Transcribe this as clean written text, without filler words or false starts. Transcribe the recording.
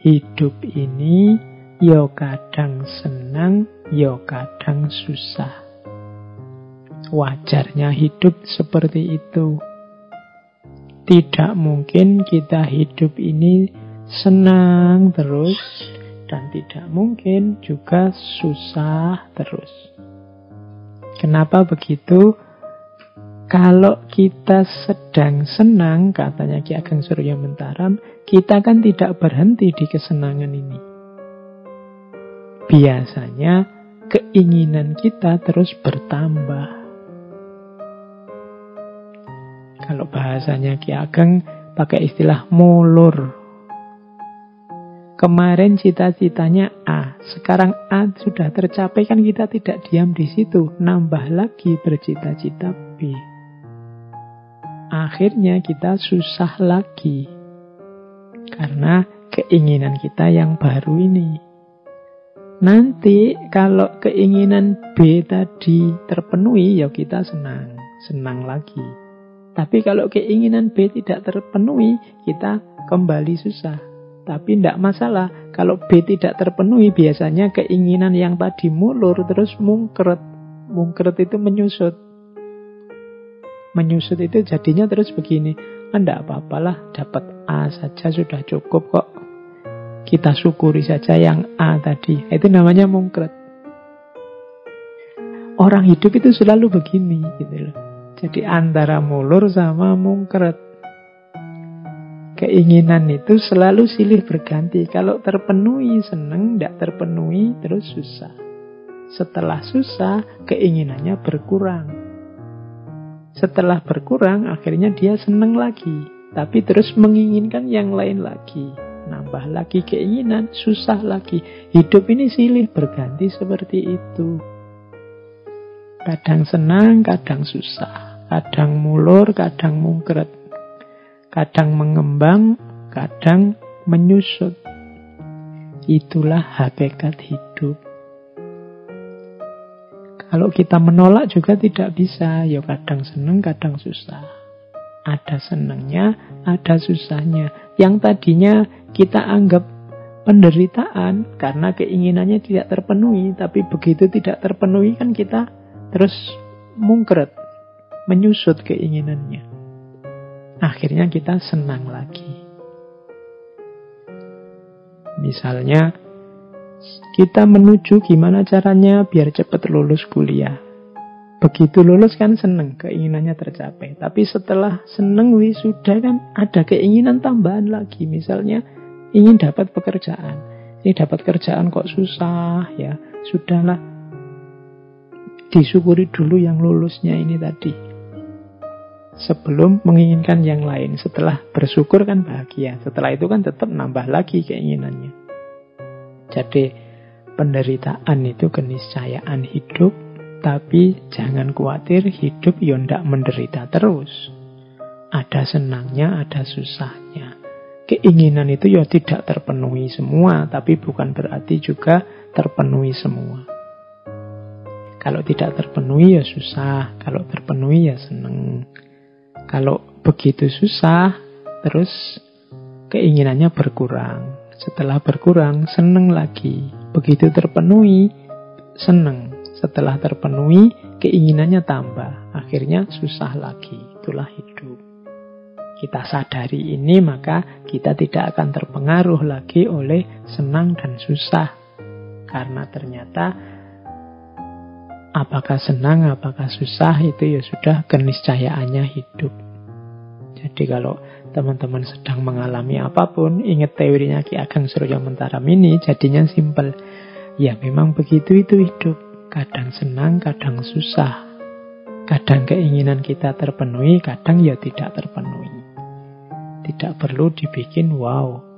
hidup ini yo kadang senang, yo kadang susah. Wajarnya hidup seperti itu. Tidak mungkin kita hidup ini senang terus, dan tidak mungkin juga susah terus. Kenapa begitu? Kalau kita sedang senang, katanya Ki Ageng Surya Mentaram, kita kan tidak berhenti di kesenangan ini. Biasanya keinginan kita terus bertambah. Kalau bahasanya Ki Ageng pakai istilah mulur. Kemarin cita-citanya A, sekarang A sudah tercapai, kan kita tidak diam di situ, nambah lagi bercita-cita B. Akhirnya kita susah lagi karena keinginan kita yang baru ini. Nanti kalau keinginan B tadi terpenuhi, ya kita senang lagi. Tapi kalau keinginan B tidak terpenuhi, kita kembali susah. Tapi tidak masalah, kalau B tidak terpenuhi, biasanya keinginan yang tadi mulur terus mungkret. Mungkret itu menyusut. Menyusut itu jadinya terus begini, tidak apa-apalah, dapat A saja sudah cukup kok. Kita syukuri saja yang A tadi. Itu namanya mungkret. Orang hidup itu selalu begini gitu loh. Jadi antara mulur sama mungkret. Keinginan itu selalu silih berganti. Kalau terpenuhi senang, tidak terpenuhi terus susah. Setelah susah, keinginannya berkurang. Setelah berkurang, akhirnya dia senang lagi. Tapi terus menginginkan yang lain lagi. Nambah lagi keinginan, susah lagi. Hidup ini silih berganti seperti itu. Kadang senang, kadang susah. Kadang mulur, kadang mungkret. Kadang mengembang, kadang menyusut. Itulah hakikat hidup. Kalau kita menolak juga tidak bisa. Ya kadang senang, kadang susah. Ada senangnya, ada susahnya. Yang tadinya kita anggap penderitaan karena keinginannya tidak terpenuhi. Tapi begitu tidak terpenuhi kan kita terus mungkret. Menyusut keinginannya. Akhirnya kita senang lagi. Misalnya, kita menuju gimana caranya biar cepat lulus kuliah. Begitu lulus kan senang, keinginannya tercapai. Tapi setelah senang wisuda kan ada keinginan tambahan lagi. Misalnya, ingin dapat pekerjaan. Ini dapat kerjaan kok susah ya. Sudahlah, disyukuri dulu yang lulusnya ini tadi. Sebelum menginginkan yang lain. Setelah bersyukur kan bahagia. Setelah itu kan tetap nambah lagi keinginannya. Jadi penderitaan itu keniscayaan hidup. Tapi jangan khawatir, hidup ya ndak menderita terus. Ada senangnya, ada susahnya. Keinginan itu ya tidak terpenuhi semua. Tapi bukan berarti juga terpenuhi semua. Kalau tidak terpenuhi ya susah. Kalau terpenuhi ya senang. Kalau begitu susah, terus keinginannya berkurang. Setelah berkurang, senang lagi. Begitu terpenuhi, senang. Setelah terpenuhi, keinginannya tambah. Akhirnya susah lagi. Itulah hidup. Kita sadari ini, maka kita tidak akan terpengaruh lagi oleh senang dan susah. Karena ternyata apakah senang, apakah susah, itu ya sudah keniscayaannya hidup. Jadi kalau teman-teman sedang mengalami apapun, ingat teorinya Ki Ageng Surya Mentaram ini, jadinya simpel. Ya memang begitu itu hidup. Kadang senang, kadang susah. Kadang keinginan kita terpenuhi, kadang ya tidak terpenuhi. Tidak perlu dibikin wow.